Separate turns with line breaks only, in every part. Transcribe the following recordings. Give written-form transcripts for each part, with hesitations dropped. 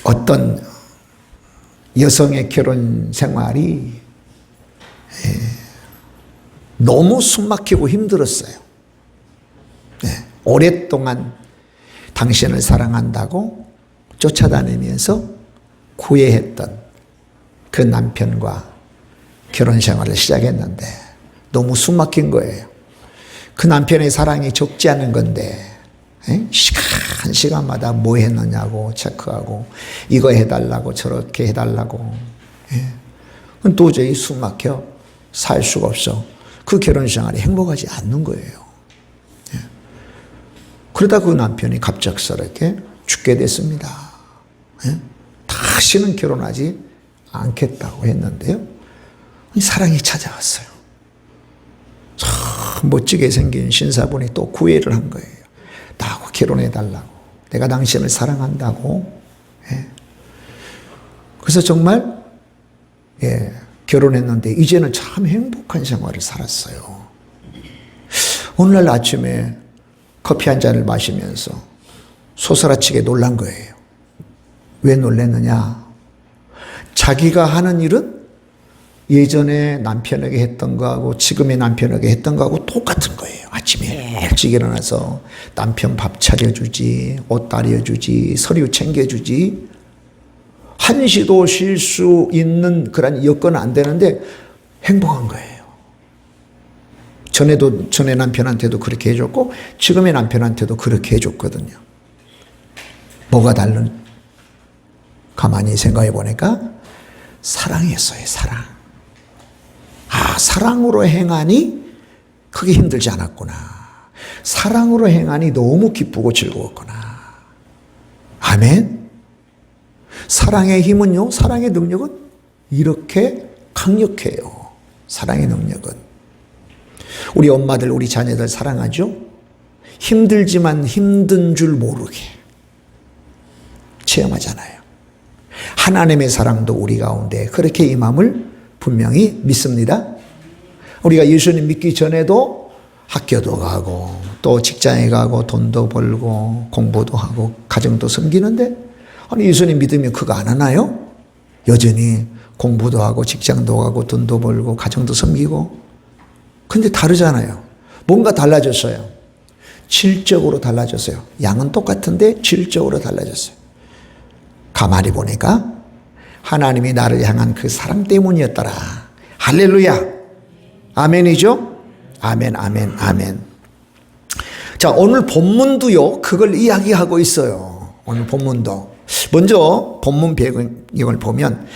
어떤 여성의 결혼 생활이 너무 숨막히고 힘들었어요. 오랫동안 당신을 사랑한다고 쫓아다니면서 구애했던 그 남편과 결혼 생활을 시작했는데 너무 숨막힌 거예요. 그 남편의 사랑이 적지 않은 건데 시간 시간마다 뭐 했느냐고 체크하고 이거 해달라고 저렇게 해달라고 도저히 숨막혀 살 수가 없어. 그 결혼 생활이 행복하지 않는 거예요. 그러다 그 남편이 갑작스럽게 죽게 됐습니다. 다시는 결혼하지 않겠다고 했는데요. 사랑이 찾아왔어요. 참 멋지게 생긴 신사분이 또 구애를 한 거예요. 나하고 결혼해달라고. 내가 당신을 사랑한다고. 그래서 정말 결혼했는데 이제는 참 행복한 생활을 살았어요. 오늘날 아침에 커피 한 잔을 마시면서 소스라치게 놀란 거예요. 왜 놀랐느냐? 자기가 하는 일은 예전에 남편에게 했던 거하고 지금의 남편에게 했던 거하고 똑같은 거예요. 아침에 일찍 일어나서 남편 밥 차려주지, 옷 다려주지, 서류 챙겨주지. 한시도 쉴 수 있는 그런 여건은 안 되는데 행복한 거예요. 전에 남편한테도 그렇게 해줬고 지금의 남편한테도 그렇게 해줬거든요. 뭐가 다른? 가만히 생각해 보니까 사랑이었어요. 사랑. 사랑으로 행하니 그게 힘들지 않았구나. 사랑으로 행하니 너무 기쁘고 즐거웠구나. 아멘. 사랑의 힘은요, 사랑의 능력은 이렇게 강력해요. 사랑의 능력은. 우리 엄마들, 우리 자녀들 사랑하죠? 힘들지만 힘든 줄 모르게 체험하잖아요. 하나님의 사랑도 우리 가운데 그렇게 임함을 분명히 믿습니다. 우리가 예수님 믿기 전에도 학교도 가고 또 직장에 가고 돈도 벌고 공부도 하고 가정도 섬기는데 아니 예수님 믿으면 그거 안 하나요? 여전히 공부도 하고 직장도 가고 돈도 벌고 가정도 섬기고. 근데 다르잖아요. 뭔가 달라졌어요. 질적으로 달라졌어요. 양은 똑같은데 질적으로 달라졌어요. 가만히 보니까 하나님이 나를 향한 그 사랑 때문이었더라. 할렐루야. 아멘이죠? 아멘, 아멘, 아멘. 자, 오늘 본문도요, 그걸 이야기하고 있어요. 오늘 본문도. 먼저 본문 배경을 보면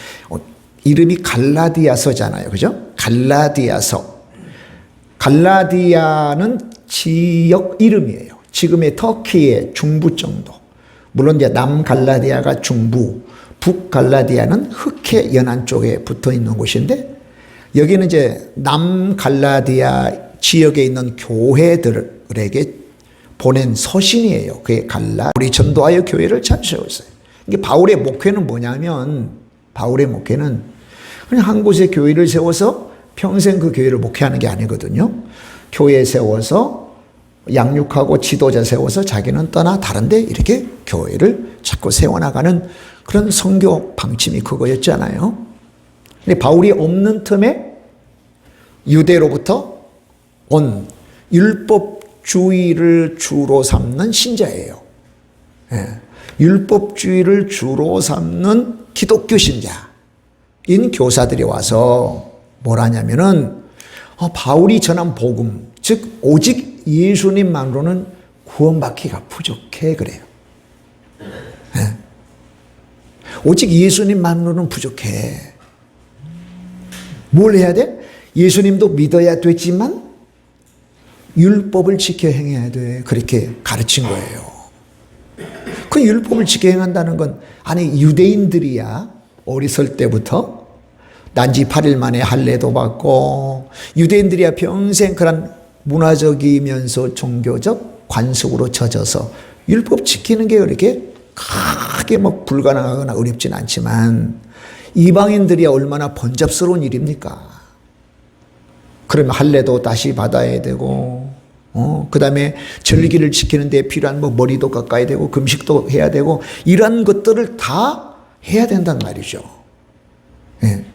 이름이 갈라디아서잖아요. 그죠? 갈라디아서. 갈라디아는 지역 이름이에요. 지금의 터키의 중부 정도. 물론 이제 남갈라디아가 중부, 북갈라디아는 흑해 연안 쪽에 붙어 있는 곳인데 여기는 이제 남갈라디아 지역에 있는 교회들에게 보낸 서신이에요. 그게 우리 전도하여 교회를 잘 세웠어요. 이게 바울의 목회는 뭐냐면 바울의 목회는 그냥 한 곳에 교회를 세워서 평생 그 교회를 목회하는 게 아니거든요. 교회 세워서 양육하고 지도자 세워서 자기는 떠나 다른데 이렇게 교회를 자꾸 세워나가는 그런 선교 방침이 그거였잖아요. 근데 바울이 없는 틈에 유대로부터 온 율법주의를 주로 삼는 신자예요. 율법주의를 주로 삼는 기독교 신자인 교사들이 와서 뭘 하냐면은 바울이 전한 복음, 즉 오직 예수님만으로는 구원받기가 부족해 그래요. 오직 예수님만으로는 부족해. 뭘 해야 돼? 예수님도 믿어야 되지만 율법을 지켜 행해야 돼. 그렇게 가르친 거예요. 그 율법을 지켜 행한다는 건 아니 유대인들이야 어렸을 때부터 난지 8일 만에 할례도 받고 유대인들이야 평생 그런 문화적이면서 종교적 관습으로 젖어서 율법 지키는 게 그렇게 크게 뭐 불가능하거나 어렵진 않지만 이방인들이야 얼마나 번잡스러운 일입니까? 그러면 할례도 다시 받아야 되고 그 다음에 절기를 지키는 데 필요한 뭐 머리도 깎아야 되고 금식도 해야 되고 이런 것들을 다 해야 된단 말이죠. 예.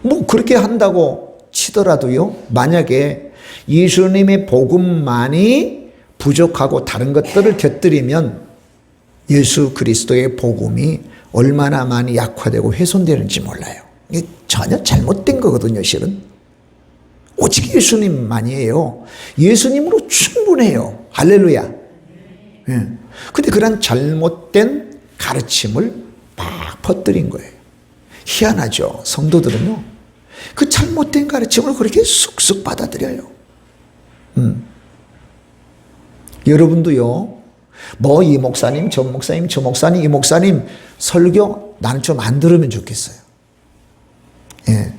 뭐 그렇게 한다고 치더라도요, 만약에 예수님의 복음만이 부족하고 다른 것들을 곁들이면 예수 그리스도의 복음이 얼마나 많이 약화되고 훼손되는지 몰라요. 이게 전혀 잘못된 거거든요, 실은. 오직 예수님만이에요. 예수님으로 충분해요. 할렐루야. 예. 근데 그런 잘못된 가르침을 막 퍼뜨린 거예요. 희한하죠. 성도들은요, 그 잘못된 가르침을 그렇게 쑥쑥 받아들여요. 여러분도요, 뭐 이 목사님, 저 목사님, 저 목사님, 이 목사님 설교 나는 좀 안 들으면 좋겠어요. 예.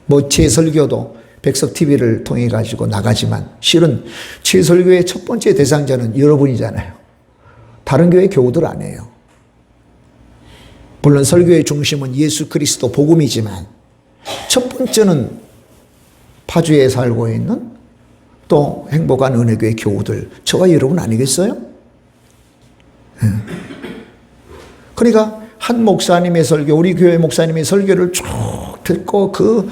뭐 제 설교도 백석 TV를 통해 가지고 나가지만 실은 제 설교의 첫 번째 대상자는 여러분이잖아요. 다른 교회 교우들 아니에요. 물론 설교의 중심은 예수 그리스도 복음이지만 첫 번째는 파주에 살고 있는 또 행복한 은혜교회 교우들, 저와 여러분 아니겠어요? 그러니까 한 목사님의 설교, 우리 교회 목사님의 설교를 쭉 듣고 그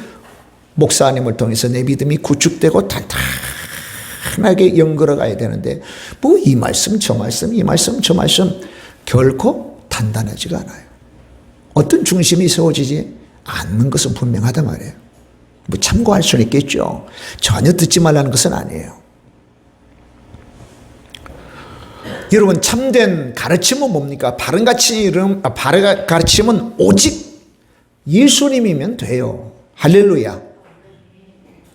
목사님을 통해서 내 믿음이 구축되고 탄탄하게 연결어 가야 되는데 뭐 이 말씀 저 말씀 이 말씀 저 말씀 결코 단단하지가 않아요. 어떤 중심이 세워지지 않는 것은 분명하단 말이에요. 뭐 참고할 수는 있겠죠. 전혀 듣지 말라는 것은 아니에요. 여러분, 참된 가르침은 뭡니까? 바른 가르침은 오직 예수님이면 돼요. 할렐루야.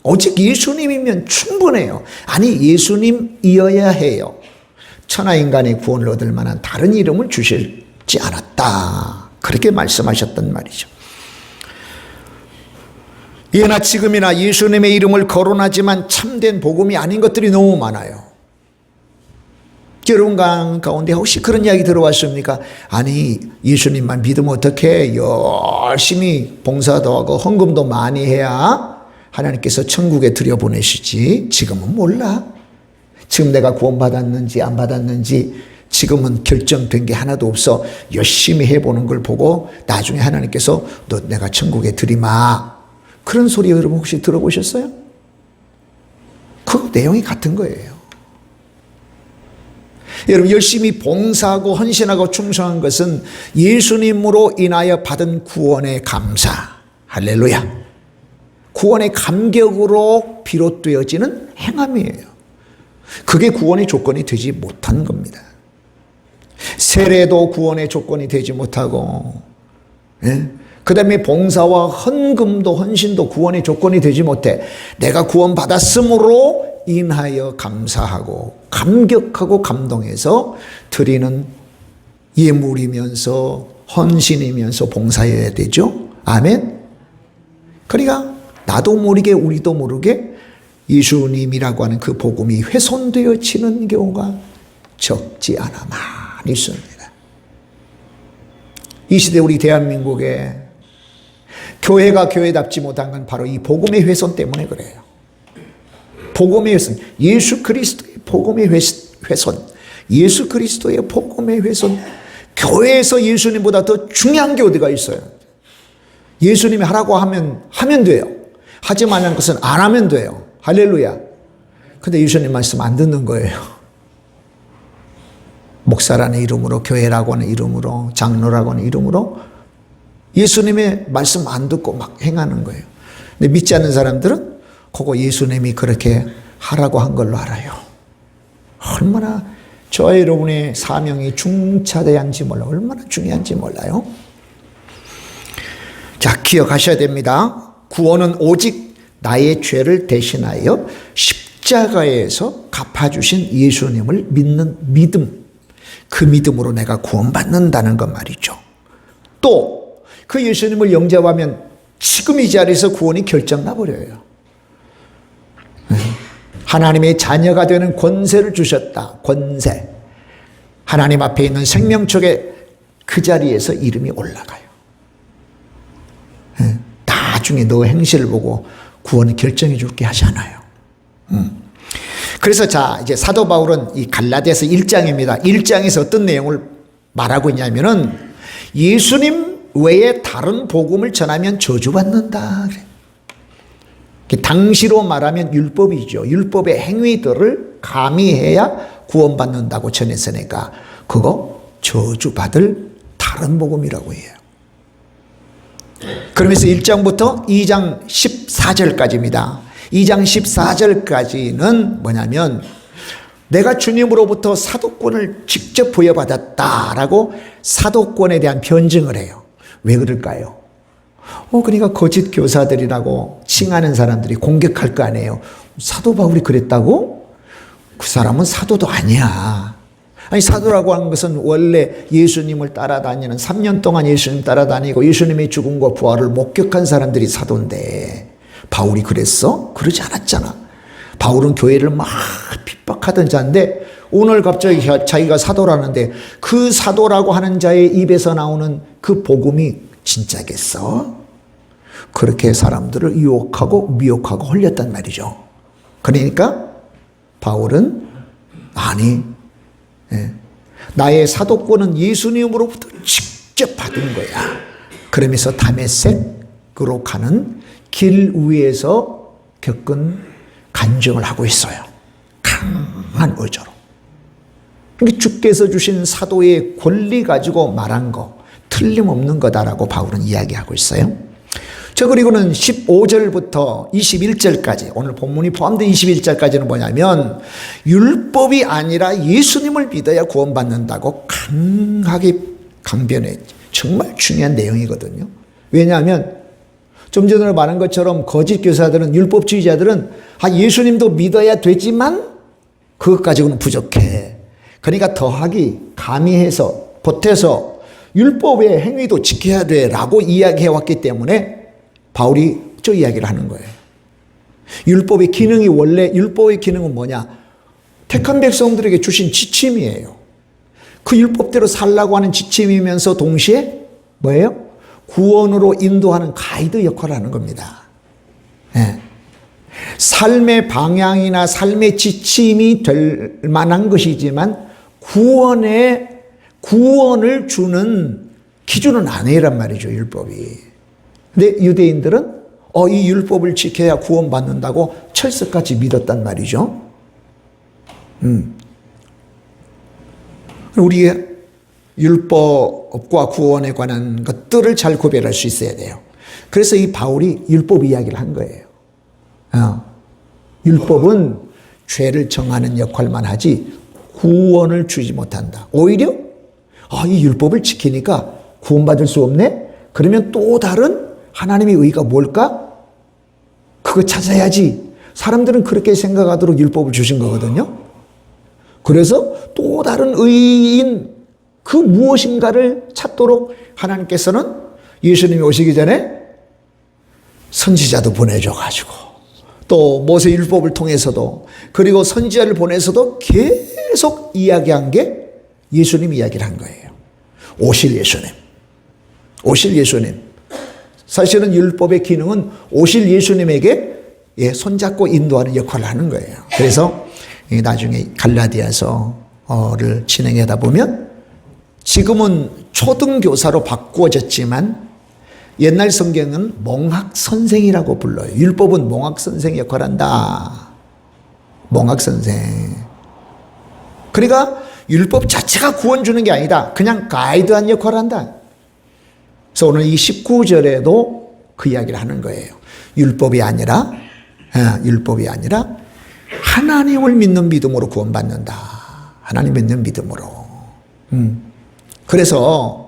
오직 예수님이면 충분해요. 아니, 예수님이어야 해요. 천하인간의 구원을 얻을 만한 다른 이름을 주시지 않았다. 그렇게 말씀하셨단 말이죠. 예나 지금이나 예수님의 이름을 거론하지만 참된 복음이 아닌 것들이 너무 많아요. 여러분 가운데 혹시 그런 이야기 들어왔습니까? 아니, 예수님만 믿으면 어떻게 열심히 봉사도 하고 헌금도 많이 해야 하나님께서 천국에 들여보내시지. 지금은 몰라. 지금 내가 구원받았는지 안 받았는지 지금은 결정된 게 하나도 없어. 열심히 해보는 걸 보고 나중에 하나님께서 너 내가 천국에 들이마. 그런 소리 여러분 혹시 들어보셨어요? 그 내용이 같은 거예요. 여러분, 열심히 봉사하고 헌신하고 충성한 것은 예수님으로 인하여 받은 구원의 감사. 할렐루야. 구원의 감격으로 비롯되어지는 행함이에요. 그게 구원의 조건이 되지 못한 겁니다. 세례도 구원의 조건이 되지 못하고, 예? 그 다음에 봉사와 헌금도 헌신도 구원의 조건이 되지 못해. 내가 구원받았으므로 인하여 감사하고 감격하고 감동해서 드리는 예물이면서 헌신이면서 봉사해야 되죠. 아멘. 그러니까 나도 모르게 우리도 모르게 예수님이라고 하는 그 복음이 훼손되어지는 경우가 적지 않아 많이 있습니다. 이 시대 우리 대한민국에 교회가 교회답지 못한 건 바로 이 복음의 훼손 때문에 그래요. 복음의 훼손, 예수 그리스도의 복음의 훼손, 예수 그리스도의 복음의 훼손. 교회에서 예수님보다 더 중요한 게 어디가 있어요? 예수님이 하라고 하면 돼요. 하지 말라는 것은 안 하면 돼요. 할렐루야. 근데 예수님 말씀 안 듣는 거예요. 목사라는 이름으로, 교회라고 하는 이름으로, 장로라고 하는 이름으로 예수님의 말씀 안 듣고 막 행하는 거예요. 근데 믿지 않는 사람들은 그거 예수님이 그렇게 하라고 한 걸로 알아요. 얼마나 저와 여러분의 사명이 중차대한지 몰라요. 얼마나 중요한지 몰라요. 자, 기억하셔야 됩니다. 구원은 오직 나의 죄를 대신하여 십자가에서 갚아주신 예수님을 믿는 믿음, 그 믿음으로 내가 구원받는다는 것 말이죠. 또 그 예수님을 영접하면 지금 이 자리에서 구원이 결정나버려요. 하나님의 자녀가 되는 권세를 주셨다. 권세. 하나님 앞에 있는 생명책에 그 자리에서 이름이 올라가요. 나중에 너 행실을 보고 구원을 결정해 줄게 하잖아요. 그래서 자, 이제 사도 바울은 이 갈라디아서 1장입니다. 1장에서 어떤 내용을 말하고 있냐면은 예수님 외에 다른 복음을 전하면 저주받는다. 그래. 당시로 말하면 율법이죠. 율법의 행위들을 가미해야 구원받는다고 전했으니까 그거 저주받을 다른 복음이라고 해요. 그러면서 1장부터 2장 14절까지입니다. 2장 14절까지는 뭐냐면 내가 주님으로부터 사도권을 직접 부여받았다라고 사도권에 대한 변증을 해요. 왜 그럴까요? 그러니까 거짓 교사들이라고 칭하는 사람들이 공격할 거 아니에요. 사도 바울이 그랬다고? 그 사람은 사도도 아니야. 아니, 사도라고 하는 것은 원래 예수님을 따라다니는 3년 동안 예수님 따라다니고 예수님의 죽음과 부활을 목격한 사람들이 사도인데 바울이 그랬어? 그러지 않았잖아. 바울은 교회를 막 핍박하던 자인데 오늘 갑자기 자기가 사도라는데 그 사도라고 하는 자의 입에서 나오는 그 복음이 진짜겠어? 그렇게 사람들을 유혹하고 미혹하고 홀렸단 말이죠. 그러니까 바울은 아니, 나의 사도권은 예수님으로부터 직접 받은 거야. 그러면서 다메섹으로 가는 길 위에서 겪은 간증을 하고 있어요. 강한 의조로. 그러니까 주께서 주신 사도의 권리 가지고 말한 거 틀림없는 거다라고 바울은 이야기하고 있어요. 저 그리고는 15절부터 21절까지 오늘 본문이 포함된 21절까지는 뭐냐면 율법이 아니라 예수님을 믿어야 구원받는다고 강하게 강변해. 정말 중요한 내용이거든요. 왜냐하면 좀 전에 말한 것처럼 거짓 교사들은 율법주의자들은 예수님도 믿어야 되지만 그것 가지고는 부족해. 그러니까 더하기 가미해서 보태서 율법의 행위도 지켜야 돼라고 이야기해왔기 때문에 바울이 저 이야기를 하는 거예요. 율법의 기능이 원래 율법의 기능은 뭐냐? 택한 백성들에게 주신 지침이에요. 그 율법대로 살라고 하는 지침이면서 동시에 뭐예요? 구원으로 인도하는 가이드 역할을 하는 겁니다. 네. 삶의 방향이나 삶의 지침이 될 만한 것이지만 구원을 주는 기준은 아니란 말이죠, 율법이. 근데 유대인들은 이 율법을 지켜야 구원받는다고 철석같이 믿었단 말이죠. 우리가 율법과 구원에 관한 것들을 잘 구별할 수 있어야 돼요. 그래서 이 바울이 율법 이야기를 한 거예요. 율법은 죄를 정하는 역할만 하지 구원을 주지 못한다. 오히려 이 율법을 지키니까 구원받을 수 없네? 그러면 또 다른 하나님의 의가 뭘까? 그거 찾아야지. 사람들은 그렇게 생각하도록 율법을 주신 거거든요. 그래서 또 다른 의인 그 무엇인가를 찾도록 하나님께서는 예수님이 오시기 전에 선지자도 보내줘가지고 또 모세 율법을 통해서도 그리고 선지자를 보내서도 계속 이야기한 게 예수님 이야기를 한 거예요. 오실 예수님. 사실은 율법의 기능은 오실 예수님에게 손잡고 인도하는 역할을 하는 거예요. 그래서 나중에 갈라디아서를 진행하다 보면 지금은 초등교사로 바꾸어졌지만 옛날 성경은 몽학선생이라고 불러요. 율법은 몽학선생 역할을 한다. 몽학선생. 그러니까 율법 자체가 구원 주는 게 아니다. 그냥 가이드한 역할을 한다. 그래서 오늘 이 19절에도 그 이야기를 하는 거예요. 율법이 아니라 하나님을 믿는 믿음으로 구원받는다. 하나님 믿는 믿음으로. 그래서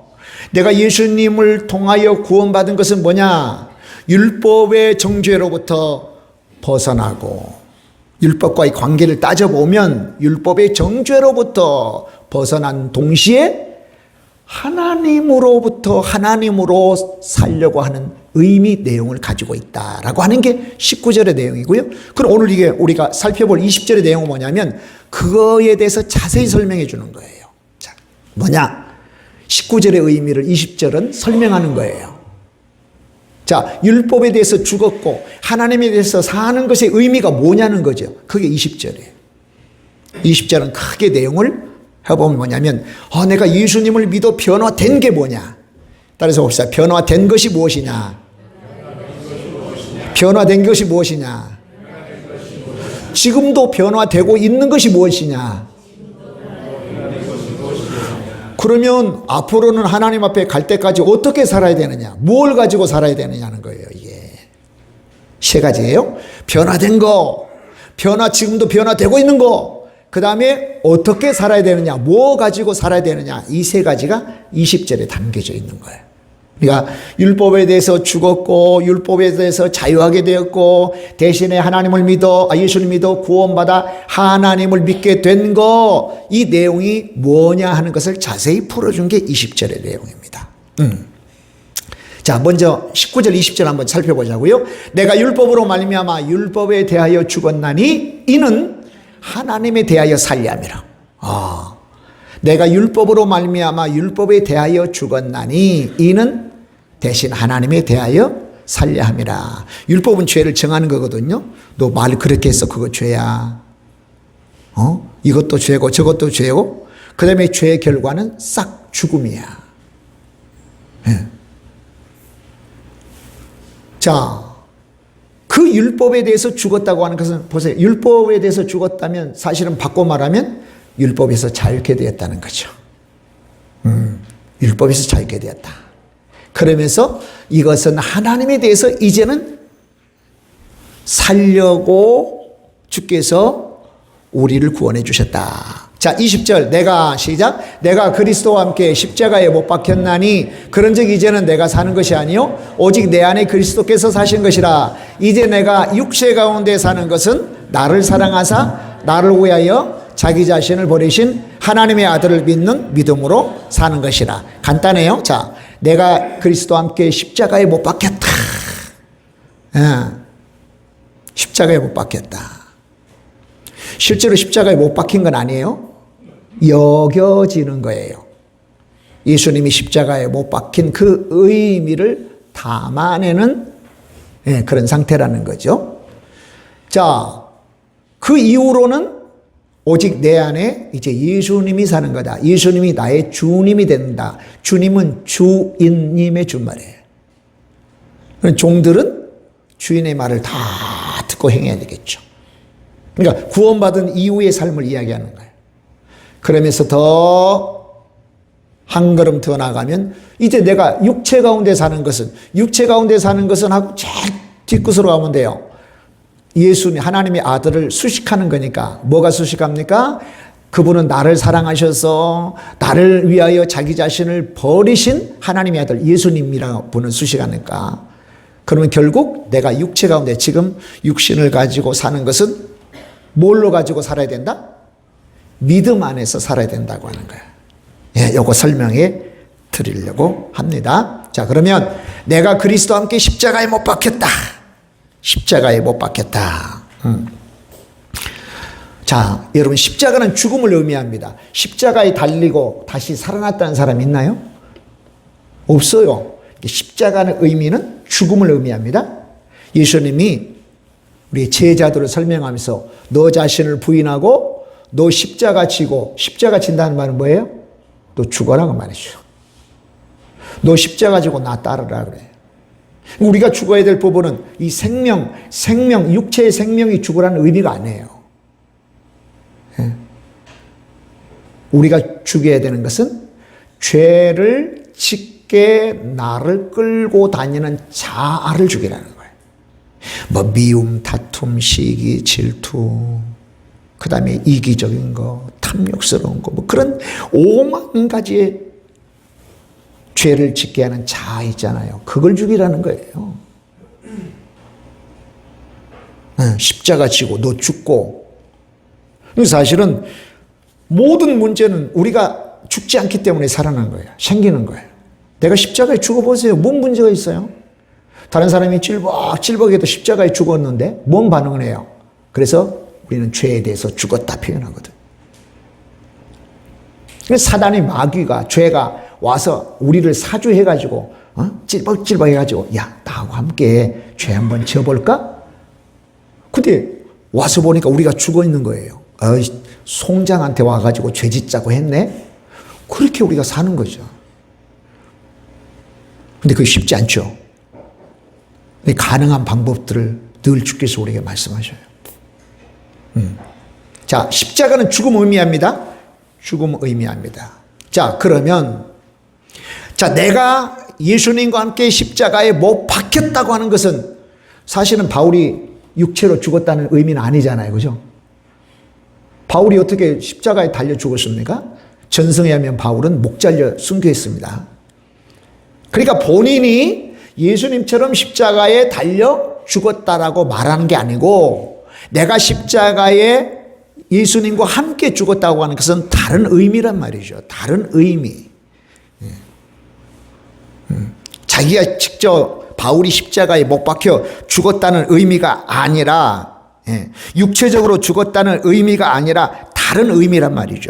내가 예수님을 통하여 구원받은 것은 뭐냐? 율법의 정죄로부터 벗어나고 율법과의 관계를 따져보면 율법의 정죄로부터 벗어난 동시에 하나님으로 살려고 하는 의미, 내용을 가지고 있다라고 하는 게 19절의 내용이고요. 그럼 오늘 이게 우리가 살펴볼 20절의 내용은 뭐냐면 그거에 대해서 자세히 설명해 주는 거예요. 자, 뭐냐? 19절의 의미를 20절은 설명하는 거예요. 자, 율법에 대해서 죽었고 하나님에 대해서 사는 것의 의미가 뭐냐는 거죠. 그게 20절이에요. 20절은 크게 내용을 해보면 뭐냐면 내가 예수님을 믿어 변화된 게 뭐냐. 따라서 봅시다. 변화된 것이 무엇이냐? 변화된 것이 무엇이냐? 지금도 변화되고 있는 것이 무엇이냐? 그러면 앞으로는 하나님 앞에 갈 때까지 어떻게 살아야 되느냐? 뭘 가지고 살아야 되느냐는 거예요. 이게 세 가지예요. 변화된 거, 지금도 변화되고 있는 거, 그 다음에 어떻게 살아야 되느냐, 뭐 가지고 살아야 되느냐, 이 세 가지가 20절에 담겨져 있는 거예요. 그러니까 율법에 대해서 죽었고 율법에 대해서 자유하게 되었고 대신에 하나님을 믿어 예수를 믿어 구원받아 하나님을 믿게 된 거, 이 내용이 뭐냐 하는 것을 자세히 풀어준 게 20절의 내용입니다. 자, 먼저 19절 20절 한번 살펴보자고요. 내가 율법으로 말미암아 율법에 대하여 죽었나니 이는 하나님에 대하여 살리함이라. 내가 율법으로 말미암아 율법에 대하여 죽었나니 이는 대신 하나님에 대하여 살려함이라. 율법은 죄를 정하는 거거든요. 너 말 그렇게 해서 그거 죄야. 이것도 죄고 저것도 죄고, 그 다음에 죄의 결과는 싹 죽음이야. 네. 자, 그 율법에 대해서 죽었다고 하는 것은 보세요. 율법에 대해서 죽었다면 사실은 바꿔 말하면 율법에서 자유케 되었다는 거죠. 율법에서 자유케 되었다. 그러면서 이것은 하나님에 대해서 이제는 살려고 주께서 우리를 구원해 주셨다. 자, 20절 내가 그리스도와 함께 십자가에 못 박혔나니 그런즉 이제는 내가 사는 것이 아니요 오직 내 안에 그리스도께서 사신 것이라. 이제 내가 육체 가운데 사는 것은 나를 사랑하사 나를 위하여 자기 자신을 버리신 하나님의 아들을 믿는 믿음으로 사는 것이라. 간단해요. 자, 내가 그리스도와 함께 십자가에 못 박혔다. 십자가에 못 박혔다. 실제로 십자가에 못 박힌 건 아니에요. 여겨지는 거예요. 예수님이 십자가에 못 박힌 그 의미를 담아내는 그런 상태라는 거죠. 자, 그 이후로는 오직 내 안에 이제 예수님이 사는 거다. 예수님이 나의 주님이 된다. 주님은 주인님의 준말이에요. 종들은 주인의 말을 다 듣고 행해야 되겠죠. 그러니까 구원받은 이후의 삶을 이야기하는 거예요. 그러면서 더 한 걸음 더 나가면 이제 내가 육체 가운데 사는 것은 하고 제일 뒷끝으로 가면 돼요. 예수님 하나님의 아들을 수식하는 거니까. 뭐가 수식합니까? 그분은 나를 사랑하셔서 나를 위하여 자기 자신을 버리신 하나님의 아들 예수님이라고 분을 수식하니까. 그러면 결국 내가 육체 가운데 지금 육신을 가지고 사는 것은 뭘로 가지고 살아야 된다? 믿음 안에서 살아야 된다고 하는 거예요. 요거 설명해 드리려고 합니다. 자, 그러면 내가 그리스도와 함께 십자가에 못 박혔다. 십자가에 못 박혔다. 자, 여러분 십자가는 죽음을 의미합니다. 십자가에 달리고 다시 살아났다는 사람 있나요? 없어요. 십자가의 의미는 죽음을 의미합니다. 예수님이 우리 제자들을 설명하면서 너 자신을 부인하고 너 십자가 지고, 십자가 진다는 말은 뭐예요? 너 죽어라 그 말이죠. 너 십자가 지고 나 따르라 그래. 우리가 죽어야 될 부분은 이 생명, 육체의 생명이 죽으라는 의미가 아니에요. 우리가 죽여야 되는 것은 죄를 짓게 나를 끌고 다니는 자아를 죽이라는 거예요. 뭐 미움, 다툼, 시기, 질투, 그 다음에 이기적인 거, 탐욕스러운 거, 뭐 그런 오만 가지의 죄를 짓게 하는 자아 있잖아요. 그걸 죽이라는 거예요. 십자가 지고 너 죽고. 사실은 모든 문제는 우리가 죽지 않기 때문에 살아난 거예요. 생기는 거예요. 내가 십자가에 죽어보세요. 뭔 문제가 있어요? 다른 사람이 찔벅찔벅해도 십자가에 죽었는데 뭔 반응을 해요? 그래서 우리는 죄에 대해서 죽었다 표현하거든. 사단의 마귀가, 죄가 와서 우리를 사주해가지고 찔벅찔벅 해가지고 야, 나하고 함께 죄 한번 지어볼까? 근데 와서 보니까 우리가 죽어있는 거예요. 송장한테 와가지고 죄 짓자고 했네? 그렇게 우리가 사는 거죠. 근데 그게 쉽지 않죠. 근데 가능한 방법들을 늘 주께서 우리에게 말씀하셔요. 자, 십자가는 죽음 의미합니다. 죽음 의미합니다. 자, 그러면 자, 내가 예수님과 함께 십자가에 못 박혔다고 하는 것은 사실은 바울이 육체로 죽었다는 의미는 아니잖아요. 그죠? 바울이 어떻게 십자가에 달려 죽었습니까? 전승에 하면 바울은 목 잘려 순교했습니다. 그러니까 본인이 예수님처럼 십자가에 달려 죽었다라고 말하는 게 아니고 내가 십자가에 예수님과 함께 죽었다고 하는 것은 다른 의미란 말이죠. 다른 의미. 자기가 직접 바울이 십자가에 못 박혀 죽었다는 의미가 아니라 육체적으로 죽었다는 의미가 아니라 다른 의미란 말이죠.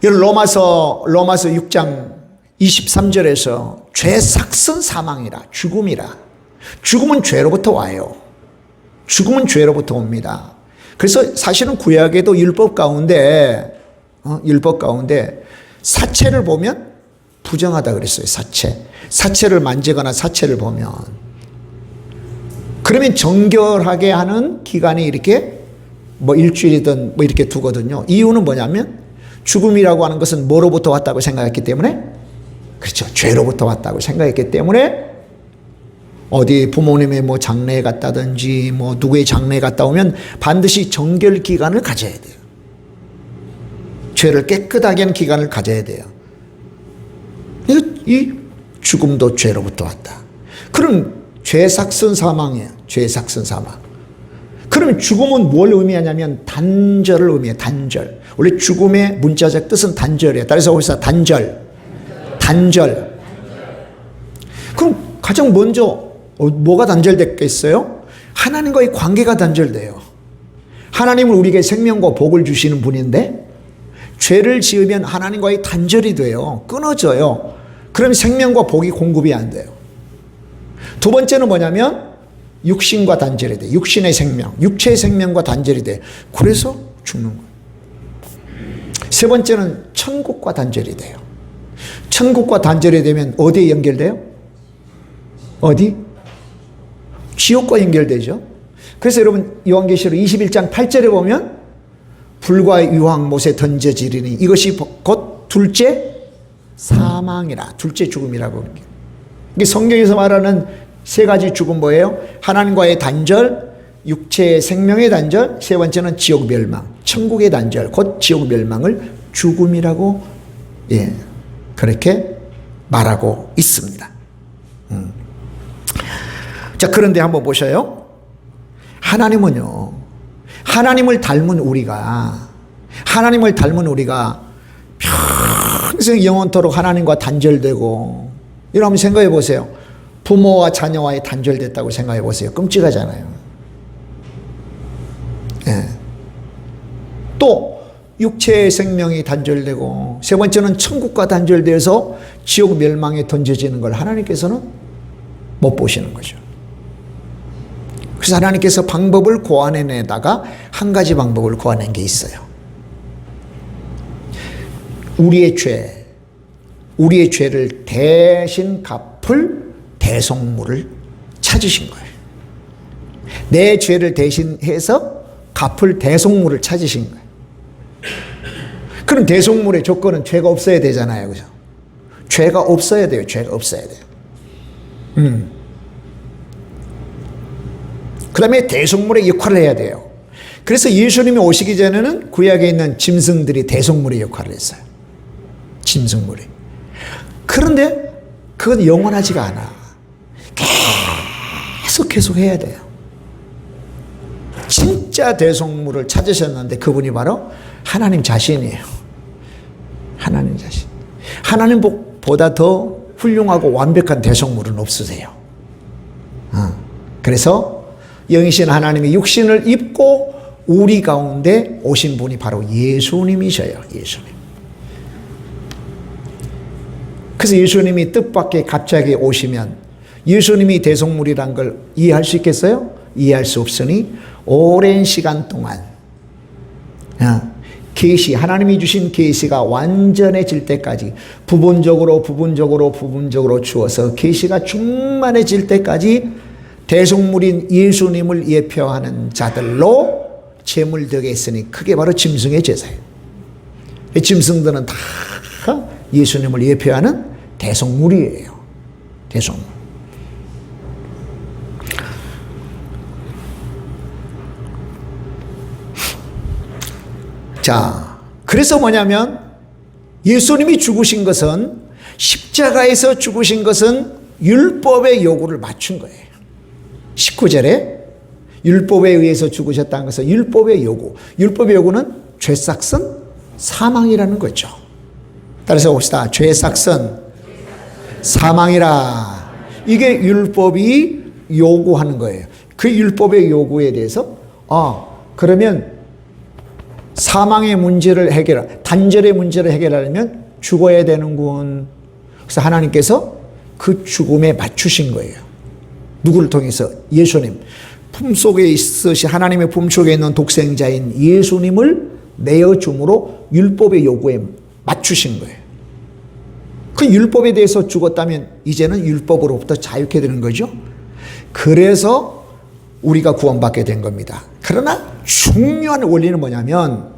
로마서 6장 23절에서 죄 삭슨 사망이라 죽음이라. 죽음은 죄로부터 와요. 죽음은 죄로부터 옵니다. 그래서 사실은 구약에도 율법 가운데 사체를 보면 부정하다 그랬어요. 사체를 만지거나 사체를 보면 그러면 정결하게 하는 기간이 이렇게 뭐 일주일이든 뭐 이렇게 두거든요. 이유는 뭐냐면 죽음이라고 하는 것은 뭐로부터 왔다고 생각했기 때문에, 그렇죠, 죄로부터 왔다고 생각했기 때문에 어디 부모님의 뭐 장례에 갔다든지 뭐 누구의 장례에 갔다 오면 반드시 정결 기간을 가져야 돼요. 죄를 깨끗하게 하는 기간을 가져야 돼요. 이 죽음도 죄로부터 왔다. 그럼 죄 삭슨 사망이에요. 죄 삭슨 사망. 그러면 죽음은 뭘 의미하냐면 단절을 의미해요. 단절. 원래 죽음의 문자적 뜻은 단절이에요. 따라서 거기서 단절. 그럼 가장 먼저 뭐가 단절됐겠어요? 하나님과의 관계가 단절돼요. 하나님은 우리에게 생명과 복을 주시는 분인데 죄를 지으면 하나님과의 단절이 돼요. 끊어져요. 그럼 생명과 복이 공급이 안 돼요. 두 번째는 뭐냐면 육신과 단절이 돼요. 육신의 생명, 육체의 생명과 단절이 돼요. 그래서 죽는 거예요. 세 번째는 천국과 단절이 돼요. 천국과 단절이 되면 어디에 연결돼요? 어디? 지옥과 연결되죠. 그래서 여러분 요한계시록 21장 8절에 보면 불과 유황 못에 던져지리니 이것이 곧 둘째 사망이라, 둘째 죽음이라고. 이게 성경에서 말하는 세 가지 죽음 뭐예요? 하나님과의 단절, 육체의 생명의 단절, 세 번째는 지옥 멸망, 천국의 단절, 곧 지옥 멸망을 죽음이라고 그렇게 말하고 있습니다. 자, 그런데 한번 보셔요. 하나님은요, 하나님을 닮은 우리가 평생 영원토록 하나님과 단절되고, 이런 한번 생각해 보세요. 부모와 자녀와의 단절됐다고 생각해 보세요. 끔찍하잖아요. 또 육체의 생명이 단절되고, 세 번째는 천국과 단절되어서 지옥 멸망에 던져지는 걸 하나님께서는 못 보시는 거죠. 그래서 하나님께서 방법을 고안해내다가 한 가지 방법을 고안한 게 있어요. 우리의 죄를 대신 갚을 대속물을 찾으신 거예요. 내 죄를 대신해서 갚을 대속물을 찾으신 거예요. 그럼 대속물의 조건은 죄가 없어야 되잖아요. 그죠? 죄가 없어야 돼요. 죄가 없어야 돼요. 그 다음에 대속물의 역할을 해야 돼요. 그래서 예수님이 오시기 전에는 구약에 있는 짐승들이 대속물의 역할을 했어요. 짐승물이. 그런데 그건 영원하지가 않아. 계속 해야 돼요. 진짜 대속물을 찾으셨는데 그분이 바로 하나님 자신이에요. 하나님 자신. 하나님보다 더 훌륭하고 완벽한 대속물은 없으세요. 그래서 영이신 하나님이 육신을 입고 우리 가운데 오신 분이 바로 예수님이셔요. 예수님. 그래서 예수님이 뜻밖의 갑자기 오시면 예수님이 대속물이란 걸 이해할 수 있겠어요? 이해할 수 없으니 오랜 시간 동안 계시, 하나님이 주신 계시가 완전해질 때까지 부분적으로 주어서 계시가 충만해질 때까지 대속물인 예수님을 예표하는 자들로 제물되게 했으니 그게 바로 짐승의 제사예요. 이 짐승들은 다 예수님을 예표하는 대속물이에요. 대속물. 자, 그래서 뭐냐면 예수님이 죽으신 것은, 십자가에서 죽으신 것은 율법의 요구를 맞춘 거예요. 19절에 율법에 의해서 죽으셨다는 것은 율법의 요구. 율법의 요구는 죄삭선 사망이라는 거죠. 따라서 봅시다. 죄삭선 사망이라. 이게 율법이 요구하는 거예요. 그 율법의 요구에 대해서 그러면 사망의 문제를 단절의 문제를 해결하려면 죽어야 되는군. 그래서 하나님께서 그 죽음에 맞추신 거예요. 누구를 통해서? 예수님. 품속에 있으신, 하나님의 품속에 있는 독생자인 예수님을 내어줌으로 율법의 요구에 맞추신 거예요. 그 율법에 대해서 죽었다면 이제는 율법으로부터 자유케 되는 거죠. 그래서 우리가 구원받게 된 겁니다. 그러나 중요한 원리는 뭐냐면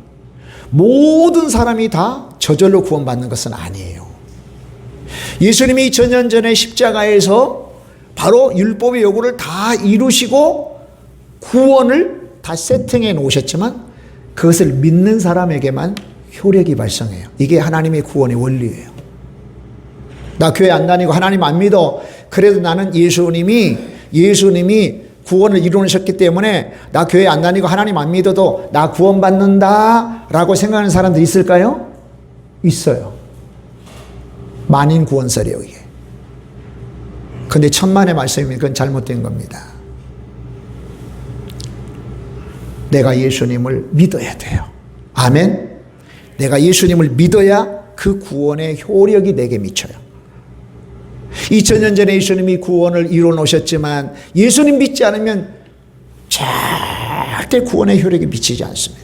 모든 사람이 다 저절로 구원받는 것은 아니에요. 예수님이 2000년 전에 십자가에서 바로 율법의 요구를 다 이루시고 구원을 다 세팅해 놓으셨지만 그것을 믿는 사람에게만 효력이 발생해요. 이게 하나님의 구원의 원리예요. 나 교회 안 다니고 하나님 안 믿어. 그래도 나는 예수님이 구원을 이루셨기 때문에 나 교회 안 다니고 하나님 안 믿어도 나 구원받는다 라고 생각하는 사람들 있을까요? 있어요. 만인 구원설이에요, 이게. 근데 천만의 말씀이면 그건 잘못된 겁니다. 내가 예수님을 믿어야 돼요. 아멘. 내가 예수님을 믿어야 그 구원의 효력이 내게 미쳐요. 2000년 전에 예수님이 구원을 이루어 놓으셨지만 예수님 믿지 않으면 절대 구원의 효력이 미치지 않습니다.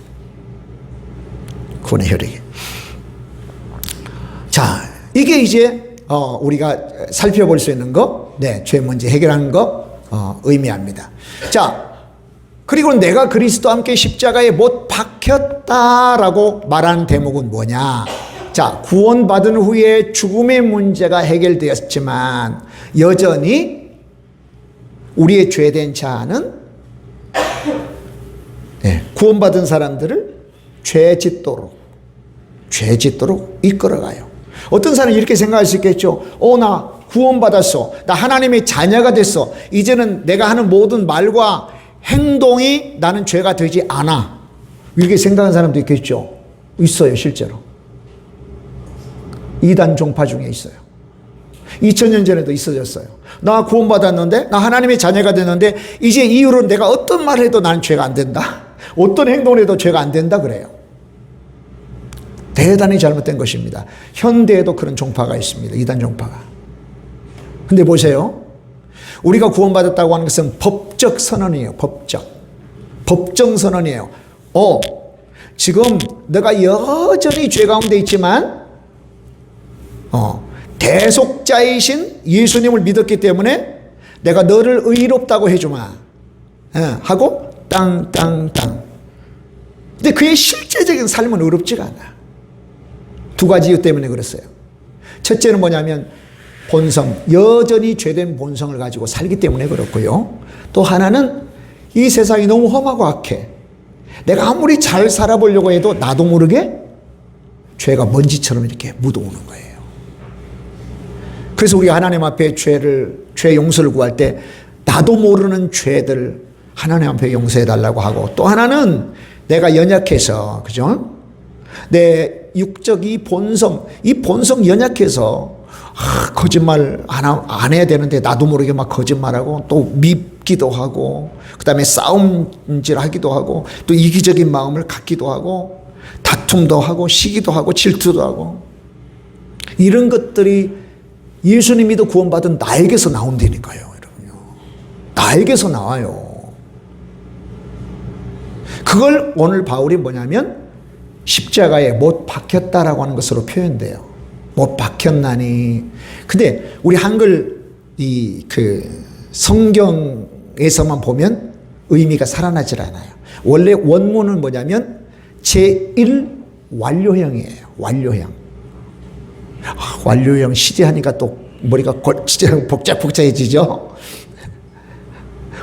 구원의 효력이. 자, 이게 이제 우리가 살펴볼 수 있는 거, 죄 문제 해결하는 거 의미합니다. 자, 그리고 내가 그리스도와 함께 십자가에 못 박혔다라고 말하는 대목은 뭐냐? 자, 구원받은 후에 죽음의 문제가 해결되었지만 여전히 우리의 죄된 자는 구원받은 사람들을 죄짓도록 이끌어가요. 어떤 사람은 이렇게 생각할 수 있겠죠. 나 구원받았어. 나 하나님의 자녀가 됐어. 이제는 내가 하는 모든 말과 행동이 나는 죄가 되지 않아. 이렇게 생각하는 사람도 있겠죠. 있어요, 실제로. 이단 종파 중에 있어요. 2000년 전에도 있어졌어요. 나 구원받았는데, 나 하나님의 자녀가 됐는데 이제 이후로 내가 어떤 말을 해도 나는 죄가 안 된다. 어떤 행동을 해도 죄가 안 된다 그래요. 대단히 잘못된 것입니다. 현대에도 그런 종파가 있습니다. 이단 종파가. 근데 보세요. 우리가 구원받았다고 하는 것은 법적 선언이에요. 법정 선언이에요. 지금 내가 여전히 죄 가운데 있지만 대속자이신 예수님을 믿었기 때문에 내가 너를 의롭다고 해주마 하고 땅. 근데 그의 실제적인 삶은 의롭지가 않아. 두 가지 이유 때문에 그랬어요. 첫째는 뭐냐면 본성, 여전히 죄된 본성을 가지고 살기 때문에 그렇고요. 또 하나는 이 세상이 너무 험하고 악해. 내가 아무리 잘 살아보려고 해도 나도 모르게 죄가 먼지처럼 이렇게 묻어오는 거예요. 그래서 우리가 하나님 앞에 죄 용서를 구할 때 나도 모르는 죄들 하나님 앞에 용서해달라고 하고, 또 하나는 내가 연약해서, 그죠? 내 육적 이 본성 연약해서 거짓말 안 해야 되는데 나도 모르게 막 거짓말하고 또 밉기도 하고, 그 다음에 싸움질 하기도 하고, 또 이기적인 마음을 갖기도 하고, 다툼도 하고, 시기도 하고, 질투도 하고, 이런 것들이 예수님이도 구원받은 나에게서 나온다니까요, 여러분요. 나에게서 나와요. 그걸 오늘 바울이 뭐냐면 십자가에 못 박혔다라고 하는 것으로 표현돼요. 못 박혔나니. 근데 우리 한글 성경에서만 보면 의미가 살아나질 않아요. 원래 원문은 뭐냐면 제1 완료형이에요. 완료형. 완료형 시제하니까 또 머리가 진짜 복잡해지죠.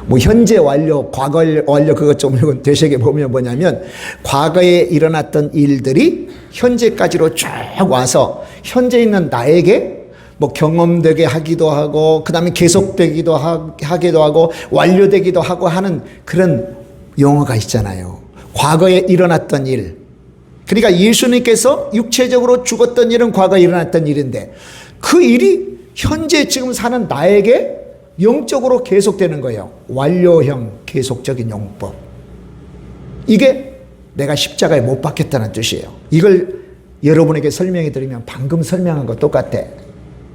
뭐 현재 완료, 과거 완료 그것 좀 되새겨 보면 뭐냐면 과거에 일어났던 일들이 현재까지로 쭉 와서 현재 있는 나에게 뭐 경험되게 하기도 하고 그다음에 계속되기도 하기도 하고 완료되기도 하고 하는 그런 용어가 있잖아요. 과거에 일어났던 일. 그러니까 예수님께서 육체적으로 죽었던 일은 과거에 일어났던 일인데 그 일이 현재 지금 사는 나에게 영적으로 계속되는 거예요. 완료형 계속적인 용법. 이게 내가 십자가에 못 박혔다는 뜻이에요. 이걸 여러분에게 설명해 드리면 방금 설명한 거 똑같아.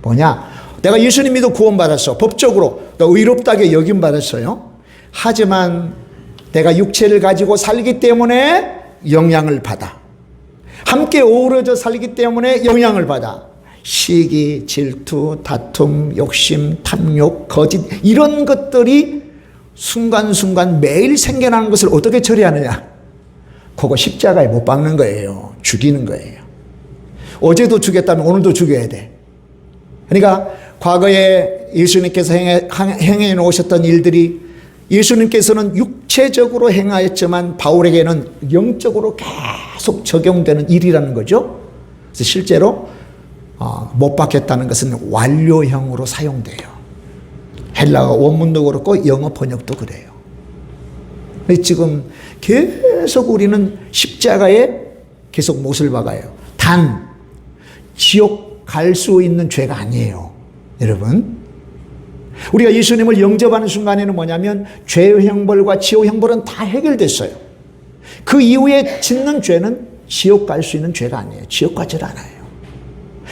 뭐냐? 내가 예수님 믿어 구원받았어. 법적으로 너 의롭다게 여김받았어요. 하지만 내가 육체를 가지고 살기 때문에 영향을 받아. 함께 어우러져 살기 때문에 영향을 받아. 시기, 질투, 다툼, 욕심, 탐욕, 거짓 이런 것들이 순간순간 매일 생겨나는 것을 어떻게 처리하느냐? 그거 십자가에 못 박는 거예요. 죽이는 거예요. 어제도 죽였다면 오늘도 죽여야 돼. 그러니까 과거에 예수님께서 행해 놓으셨던 일들이 예수님께서는 육체적으로 행하였지만 바울에게는 영적으로 계속 적용되는 일이라는 거죠. 그래서 실제로 못 박혔다는 것은 완료형으로 사용돼요. 헬라어 원문도 그렇고 영어 번역도 그래요. 지금 계속 우리는 십자가에 계속 못을 박아요. 단 지옥 갈 수 있는 죄가 아니에요. 여러분, 우리가 예수님을 영접하는 순간에는 뭐냐면 죄의 형벌과 지옥 형벌은 다 해결됐어요. 그 이후에 짓는 죄는 지옥 갈 수 있는 죄가 아니에요. 지옥 가질 않아요.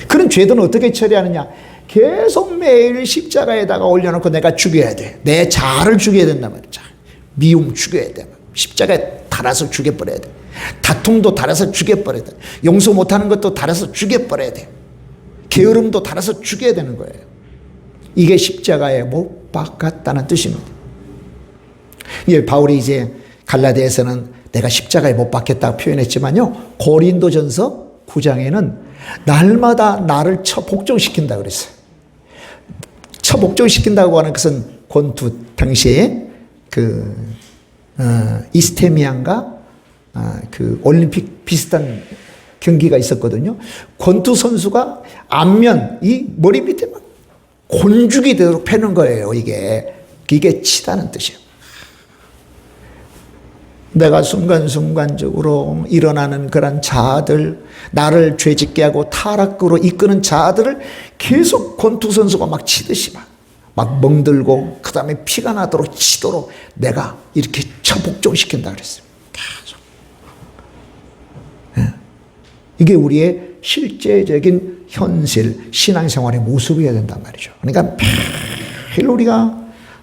그런 죄들은 어떻게 처리하느냐? 계속 매일 십자가에다가 올려놓고 내가 죽여야 돼. 내 자아를 죽여야 된단 말이야. 미움 죽여야 돼. 십자가에 달아서 죽여버려야 돼. 다툼도 달아서 죽여버려야 돼. 용서 못하는 것도 달아서 죽여버려야 돼. 게으름도 달아서 죽여야 되는 거예요. 이게 십자가에 못 박았다는 뜻입니다. 예, 바울이 이제 갈라디아에서는 내가 십자가에 못 박혔다고 표현했지만요, 고린도전서 9장에는 날마다 나를 처복종시킨다 그랬어요. 처복종시킨다고 하는 것은 권투 당시에 이스테미안가 그 올림픽 비슷한 경기가 있었거든요. 권투 선수가 앞면 이 머리 밑에 막 곤죽이 되도록 패는 거예요. 이게 치다는 뜻이에요. 내가 순간순간적으로 일어나는 그런 자아들, 나를 죄짓게 하고 타락으로 이끄는 자아들을 계속 권투 선수가 막 치듯이 막 멍들고 그 다음에 피가 나도록 치도록 내가 이렇게 처복종시킨다 그랬어요. 계속. 이게 우리의 실제적인 현실, 신앙생활의 모습이어야 된단 말이죠. 그러니까 매일 우리가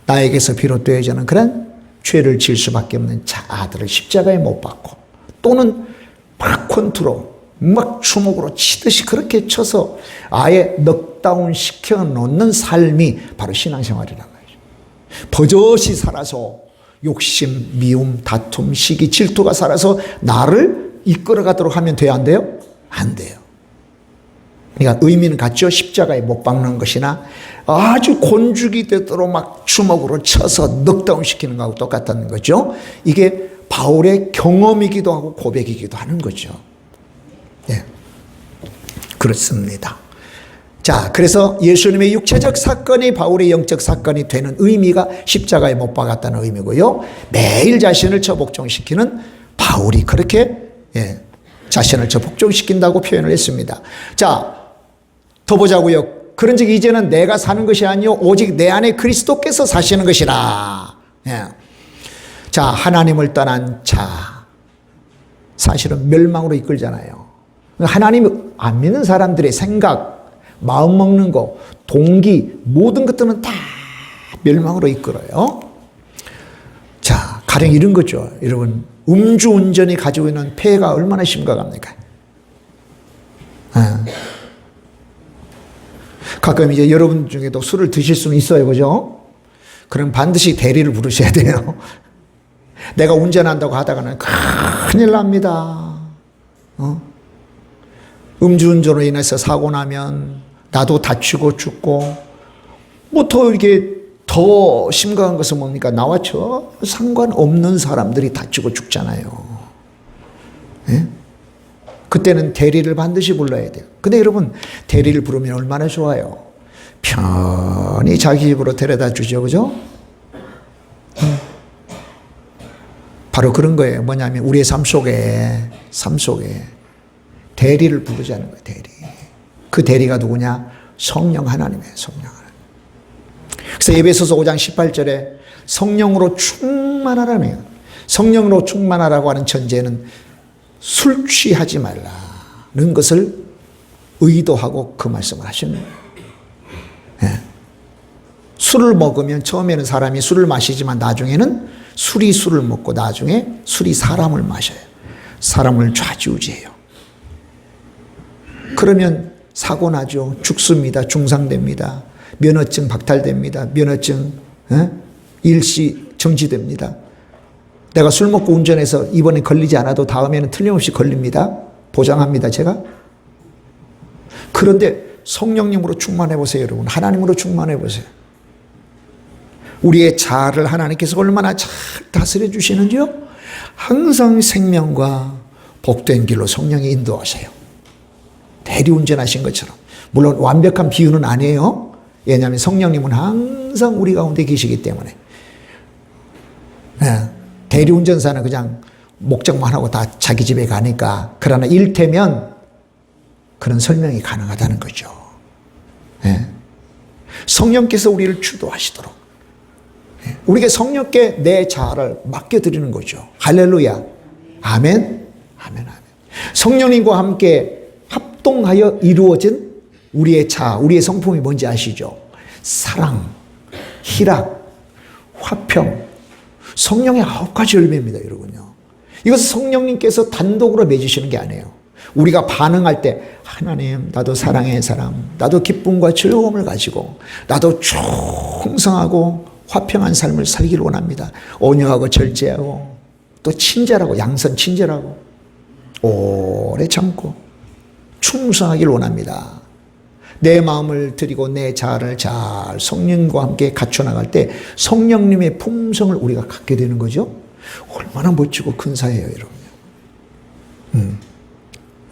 나에게서 비롯되어지는 그런 죄를 지을 수밖에 없는 자아들을 십자가에 못 박고 또는 막 권투로 막 주먹으로 치듯이 그렇게 쳐서 아예 넉다운 시켜놓는 삶이 바로 신앙생활이란 말이죠. 버젓이 살아서 욕심, 미움, 다툼, 시기, 질투가 살아서 나를 이끌어가도록 하면 돼요? 안 돼요? 안 돼요. 그러니까 의미는 같죠. 십자가에 못 박는 것이나 아주 곤죽이 되도록 막 주먹으로 쳐서 넉다운 시키는 거하고 똑같다는 거죠. 이게 바울의 경험이기도 하고 고백이기도 하는 거죠. 네, 그렇습니다. 자, 그래서 예수님의 육체적 사건이 바울의 영적 사건이 되는 의미가 십자가에 못 박았다는 의미고요. 매일 자신을 처복종시키는 바울이 그렇게 자신을 처복종시킨다고 표현을 했습니다. 자, 더 보자고요. 그런즉 이제는 내가 사는 것이 아니요 오직 내 안에 그리스도께서 사시는 것이라. 자, 하나님을 떠난 자 사실은 멸망으로 이끌잖아요. 하나님 안 믿는 사람들의 생각, 마음 먹는 거, 동기 모든 것들은 다 멸망으로 이끌어요. 자, 가령 이런 거죠. 여러분, 음주운전이 가지고 있는 폐해가 얼마나 심각합니까? 가끔 이제 여러분 중에도 술을 드실 수는 있어요, 그죠? 그럼 반드시 대리를 부르셔야 돼요. 내가 운전한다고 하다가는 큰일 납니다. 음주운전으로 인해서 사고 나면 나도 다치고 죽고, 뭐 더 이렇게 더 심각한 것은 뭡니까? 나와 저 상관없는 사람들이 다치고 죽잖아요. 예? 그때는 대리를 반드시 불러야 돼요. 근데 여러분, 대리를 부르면 얼마나 좋아요. 편히 자기 집으로 데려다 주죠, 그죠? 바로 그런 거예요. 뭐냐면 우리의 삶 속에 대리를 부르자는 거예요. 대리. 그 대리가 누구냐? 성령 하나님이에요. 성령 하나님. 그래서 에베소서 5장 18절에 성령으로 충만하라네요. 성령으로 충만하라고 하는 전제는 술 취하지 말라는 것을 의도하고 그 말씀을 하시는 거예요. 예. 술을 먹으면 처음에는 사람이 술을 마시지만 나중에는 술이 술을 먹고 나중에 술이 사람을 마셔요. 사람을 좌지우지해요. 그러면 사고 나죠. 죽습니다. 중상됩니다. 면허증 박탈됩니다. 면허증 일시 정지됩니다. 내가 술 먹고 운전해서 이번에 걸리지 않아도 다음에는 틀림없이 걸립니다. 보장합니다, 제가. 그런데 성령님으로 충만해 보세요, 여러분. 하나님으로 충만해 보세요. 우리의 자아를 하나님께서 얼마나 잘 다스려 주시는지요? 항상 생명과 복된 길로 성령이 인도하세요. 대리운전하신 것처럼. 물론 완벽한 비유는 아니에요. 왜냐하면 성령님은 항상 우리 가운데 계시기 때문에. 대리운전사는 그냥 목적만 하고 다 자기 집에 가니까. 그러나 일테면 그런 설명이 가능하다는 거죠. 성령께서 우리를 주도하시도록 우리가 성령께 내 자아를 맡겨드리는 거죠. 할렐루야. 아멘. 아멘. 아멘. 성령님과 함께 합동하여 이루어진 우리의 자아, 우리의 성품이 뭔지 아시죠? 사랑, 희락, 화평, 성령의 9가지 열매입니다, 여러분요. 이것은 성령님께서 단독으로 맺으시는 게 아니에요. 우리가 반응할 때 하나님, 나도 사랑의 사람, 나도 기쁨과 즐거움을 가지고 나도 충성하고 화평한 삶을 살기를 원합니다. 온유하고 절제하고 또 친절하고 양선 친절하고 오래 참고 충성하기를 원합니다. 내 마음을 드리고 내 자아를 잘 성령과 함께 갖춰나갈 때 성령님의 품성을 우리가 갖게 되는 거죠. 얼마나 멋지고 큰 사예요, 여러분.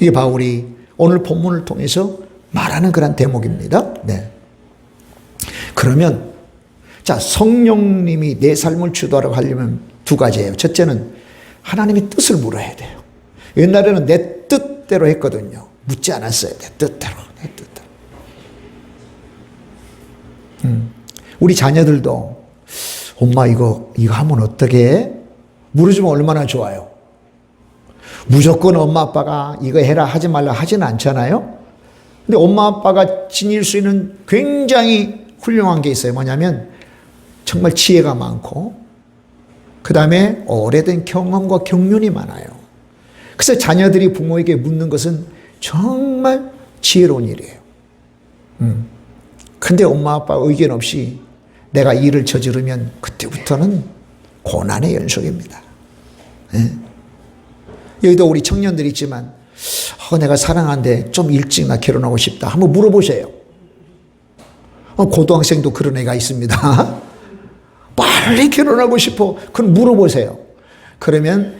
이게 바울이 오늘 본문을 통해서 말하는 그런 대목입니다. 네. 그러면 자, 성령님이 내 삶을 주도하라고 하려면 2가지예요. 첫째는 하나님의 뜻을 물어야 돼요. 옛날에는 내 뜻대로 했거든요. 묻지 않았어요. 내 뜻대로. 내 뜻대로. 우리 자녀들도 엄마 이거 하면 어떻게 해? 물어주면 얼마나 좋아요. 무조건 엄마 아빠가 이거 해라 하지 말라 하지는 않잖아요. 근데 엄마 아빠가 지닐 수 있는 굉장히 훌륭한 게 있어요. 뭐냐면 정말 지혜가 많고 그 다음에 오래된 경험과 경륜이 많아요. 그래서 자녀들이 부모에게 묻는 것은 정말 지혜로운 일이에요. 근데 엄마 아빠 의견 없이 내가 일을 저지르면 그때부터는 고난의 연속입니다. 여기도 우리 청년들이 있지만 내가 사랑하는데 좀 일찍 나 결혼하고 싶다. 한번 물어보세요. 고등학생도 그런 애가 있습니다. 빨리 결혼하고 싶어. 그럼 물어보세요. 그러면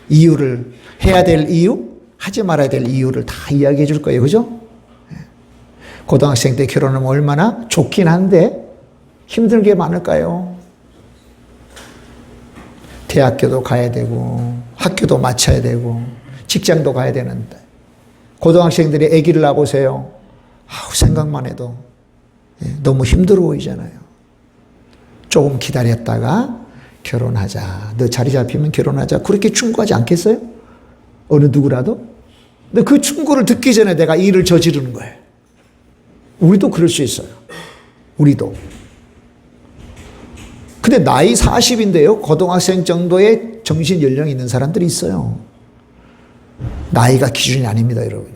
이유를 해야 될 이유, 하지 말아야 될 이유를 다 이야기해 줄 거예요. 그죠? 고등학생 때 결혼하면 얼마나 좋긴 한데 힘든 게 많을까요? 대학교도 가야 되고 학교도 마쳐야 되고 직장도 가야 되는데 고등학생들이 아기를 낳아보세요. 생각만 해도 너무 힘들어 보이잖아요. 조금 기다렸다가 결혼하자. 너 자리 잡히면 결혼하자. 그렇게 충고하지 않겠어요? 어느 누구라도? 근데 그 충고를 듣기 전에 내가 일을 저지르는 거예요. 우리도 그럴 수 있어요. 우리도. 근데 나이 40인데요. 고등학생 정도의 정신 연령이 있는 사람들이 있어요. 나이가 기준이 아닙니다, 여러분.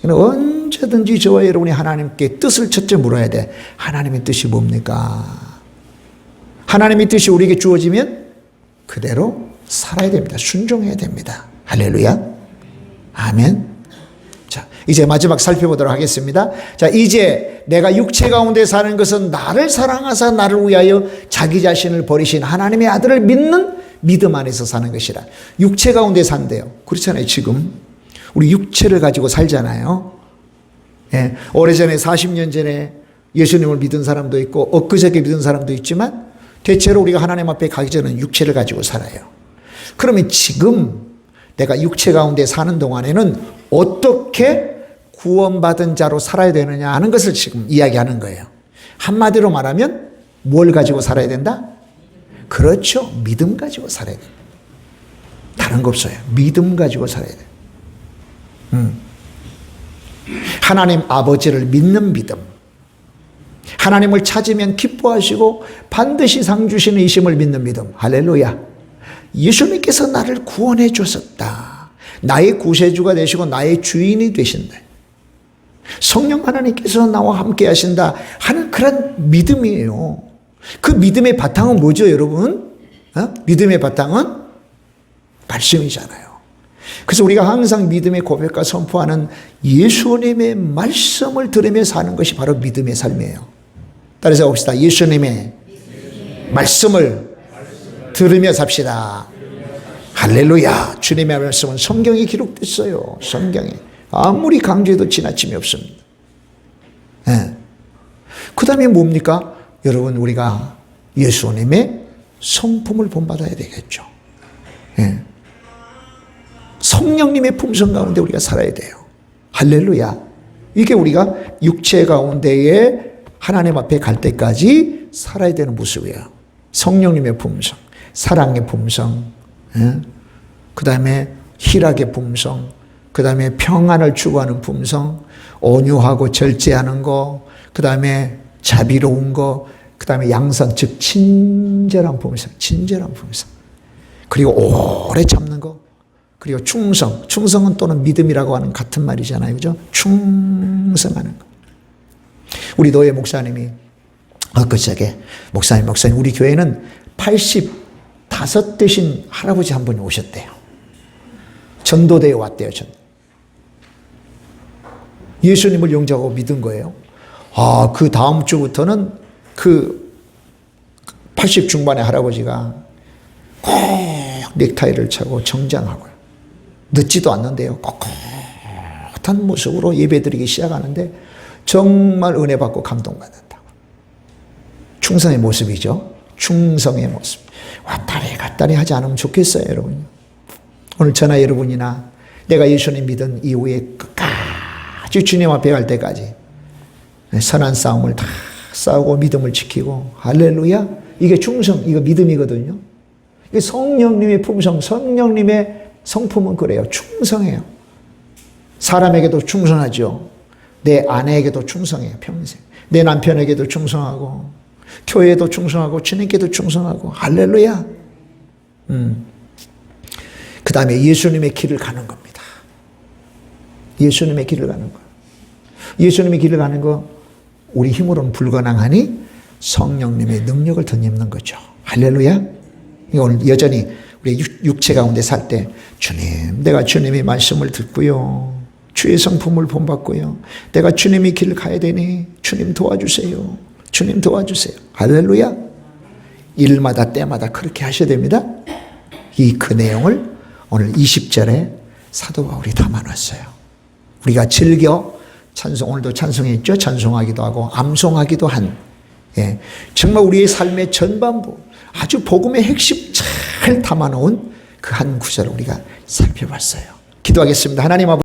언제든지 저와 여러분이 하나님께 뜻을 첫째 물어야 돼. 하나님의 뜻이 뭡니까? 하나님의 뜻이 우리에게 주어지면 그대로 살아야 됩니다. 순종해야 됩니다. 할렐루야. 아멘. 자, 이제 마지막 살펴보도록 하겠습니다. 자, 이제 내가 육체 가운데 사는 것은 나를 사랑하사 나를 위하여 자기 자신을 버리신 하나님의 아들을 믿는 믿음 안에서 사는 것이라. 육체 가운데 산대요. 그렇잖아요. 지금 우리 육체를 가지고 살잖아요. 예, 오래전에 40년 전에 예수님을 믿은 사람도 있고 엊그저께 믿은 사람도 있지만 대체로 우리가 하나님 앞에 가기 전에는 육체를 가지고 살아요. 그러면 지금 내가 육체 가운데 사는 동안에는 어떻게 구원받은 자로 살아야 되느냐 하는 것을 지금 이야기하는 거예요. 한마디로 말하면 뭘 가지고 살아야 된다? 그렇죠. 믿음 가지고 살아야 된다. 다른 거 없어요. 믿음 가지고 살아야 돼요. 하나님 아버지를 믿는 믿음. 하나님을 찾으면 기뻐하시고 반드시 상 주시는 이심을 믿는 믿음. 할렐루야. 예수님께서 나를 구원해 주셨다. 나의 구세주가 되시고 나의 주인이 되신다. 성령 하나님께서 나와 함께 하신다 하는 그런 믿음이에요. 그 믿음의 바탕은 뭐죠, 여러분? 믿음의 바탕은 말씀이잖아요. 그래서 우리가 항상 믿음의 고백과 선포하는 예수님의 말씀을 들으며 사는 것이 바로 믿음의 삶이에요. 따라서 봅시다. 예수님의 말씀을 들으며 삽시다. 할렐루야. 주님의 말씀은 성경에 기록됐어요. 성경에. 아무리 강조해도 지나침이 없습니다. 네. 그 다음에 뭡니까? 여러분, 우리가 예수님의 성품을 본받아야 되겠죠. 네. 성령님의 품성 가운데 우리가 살아야 돼요. 할렐루야. 이게 우리가 육체 가운데에 하나님 앞에 갈 때까지 살아야 되는 모습이에요. 성령님의 품성, 사랑의 품성, 그 다음에 희락의 품성, 그 다음에 평안을 추구하는 품성, 온유하고 절제하는 거, 그 다음에 자비로운 거, 그 다음에 양선, 즉 친절한 품성, 친절한 품성. 그리고 오래 참는 거. 그리고 충성. 충성은 또는 믿음이라고 하는 같은 말이잖아요. 그죠? 충성하는 거. 우리 노예 목사님이 엊그저께 목사님 우리 교회는 85 되신 할아버지 한 분이 오셨대요. 전도대에 왔대요. 예수님을 영접하고 믿은 거예요. 아, 그 다음 주부터는 그 80 중반의 할아버지가 꼭 넥타이를 차고 정장하고요. 늦지도 않는데요. 꼿꼿한 모습으로 예배드리기 시작하는데 정말 은혜 받고 감동받는다고. 충성의 모습이죠. 충성의 모습. 왔다리 갔다리 하지 않으면 좋겠어요, 여러분. 오늘 저나 여러분이나 내가 예수님 믿은 이후에 끝까지 주님 앞에 갈 때까지 선한 싸움을 다 싸우고 믿음을 지키고, 할렐루야. 이게 충성, 이거 믿음이거든요. 이게 성령님의 품성, 성령님의 성품은 그래요. 충성해요. 사람에게도 충성하죠. 내 아내에게도 충성해요. 평생. 내 남편에게도 충성하고, 교회에도 충성하고, 주님께도 충성하고. 할렐루야. 그 다음에 예수님의 길을 가는 겁니다. 예수님의 길을 가는 거. 예수님의 길을 가는 거 우리 힘으로는 불가능하니 성령님의 능력을 덧입는 거죠. 할렐루야. 오늘 여전히 우리 육체 가운데 살 때 주님, 내가 주님의 말씀을 듣고요. 주의 성품을 본받고요. 내가 주님의 길을 가야 되니 주님 도와주세요. 주님 도와주세요. 할렐루야. 일마다 때마다 그렇게 하셔야 됩니다. 그 내용을 오늘 20절에 사도 바울이 담아놨어요. 우리가 즐겨 찬송, 오늘도 찬송했죠. 찬송하기도 하고 암송하기도 한, 정말 우리의 삶의 전반부, 아주 복음의 핵심 잘 담아놓은 그 한 구절을 우리가 살펴봤어요. 기도하겠습니다. 하나님 아버지,